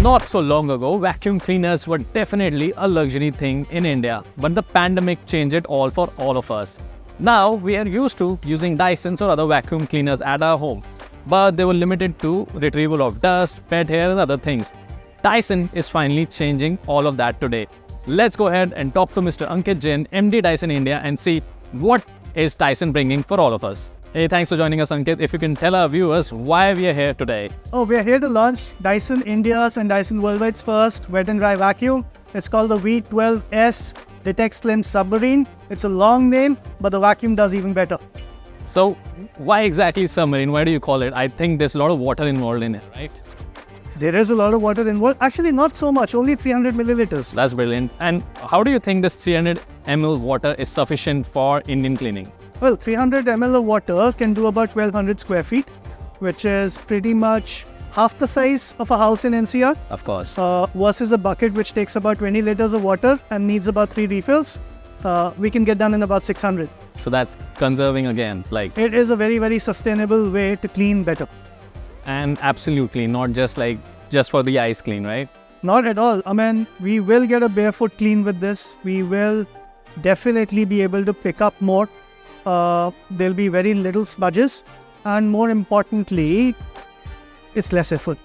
Not so long ago, vacuum cleaners were definitely a luxury thing in India, but the pandemic changed it all for all of us. Now, we are used to using Dysons or other vacuum cleaners at our home, but they were limited to retrieval of dust, pet hair and other things. Dyson is finally changing all of that today. Let's go ahead and talk to Mr. Ankit Jain, MD Dyson India, and see what is Dyson bringing for all of us. Hey, thanks for joining us, Ankit. If you can tell our viewers why we are here today. We are here to launch Dyson India's and Dyson Worldwide's first wet and dry vacuum. It's called the V12s Detect Slim Submarine. It's a long name, but the vacuum does even better. So, why exactly Submarine? Why do you call it? I think there's a lot of water involved in it, right? There is a lot of water involved. Actually, not so much, only 300 milliliters. That's brilliant. And how do you think this 300 ml water is sufficient for Indian cleaning? Well, 300 ml of water can do about 1200 square feet, which is pretty much half the size of a house in NCR. Of course. Versus a bucket which takes about 20 liters of water and needs about 3 refills. We can get done in about 600. So that's conserving again. It is a very, very sustainable way to clean better. And absolutely, not just for the eyes clean, right? Not at all. I mean, we will get a barefoot clean with this. We will definitely be able to pick up more. There'll be very little smudges, and more importantly, it's less effort.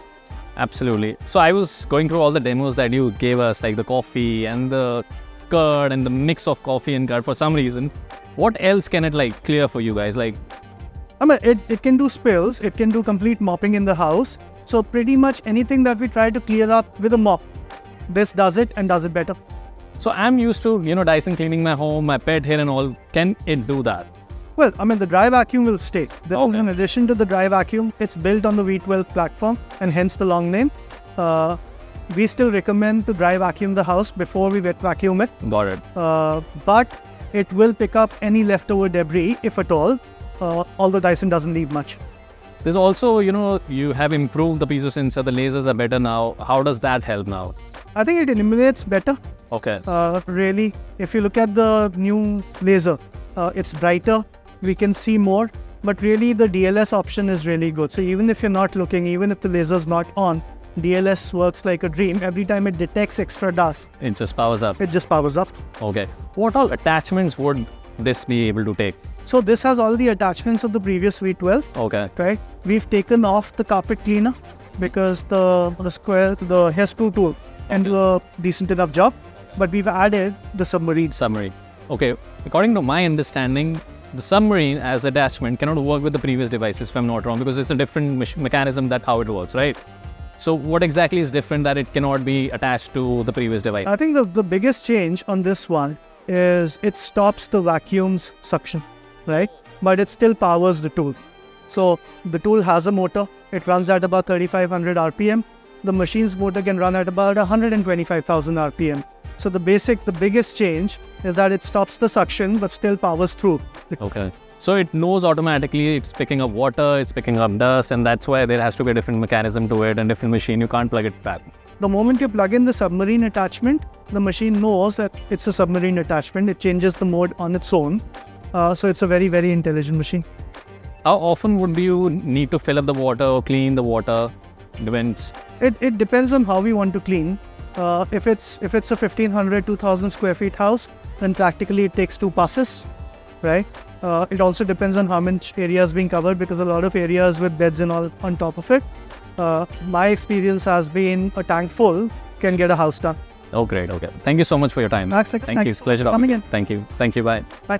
Absolutely. So I was going through all the demos that you gave us, like the coffee and the curd and the mix of coffee and curd for some reason. What else can it clear for you guys? I mean, it can do spills, it can do complete mopping in the house. So pretty much anything that we try to clear up with a mop, this does it and does it better. So I'm used to, Dyson cleaning my home, my pet hair and all. Can it do that? Well, I mean, the dry vacuum will stay. In addition to the dry vacuum, it's built on the V12 platform and hence the long name. We still recommend to dry vacuum the house before we wet vacuum it. Got it. But it will pick up any leftover debris, if at all, although Dyson doesn't leave much. There's also, you have improved the piezo sensor, the lasers are better now. How does that help now? I think it illuminates better. Okay. Really, if you look at the new laser, it's brighter, we can see more, but really the DLS option is really good. So even if you're not looking, even if the laser's not on, DLS works like a dream. Every time it detects extra dust, it just powers up. It just powers up. Okay. What all attachments would this be able to take? So this has all the attachments of the previous V12. Okay. Right. We've taken off the carpet cleaner because the hair screw tool can do a decent enough job, but we've added the Submarine. Okay. According to my understanding, the Submarine as attachment cannot work with the previous devices, if I'm not wrong, because it's a different mechanism that how it works, right? So what exactly is different that it cannot be attached to the previous device? I think the biggest change on this one is it stops the vacuum's suction, right? But it still powers the tool. So the tool has a motor. It runs at about 3500 RPM. The machine's motor can run at about 125,000 RPM. So the biggest change is that it stops the suction but still powers through. Okay. So it knows automatically it's picking up water, it's picking up dust, and that's why there has to be a different mechanism to it and different machine. You can't plug it back. The moment you plug in the Submarine attachment, the machine knows that it's a Submarine attachment. It changes the mode on its own. So it's a very, very intelligent machine. How often would you need to fill up the water or clean the water? Depends. It depends on how we want to clean. If it's a 1500, 2000 square feet house, then practically it takes 2 passes, right? It also depends on how much area is being covered, because a lot of areas with beds and all on top of it. My experience has been a tank full can get a house done. Oh, great. Okay. Thank you so much for your time. Thank you. It's a pleasure. Coming in. Thank you. Bye. Bye.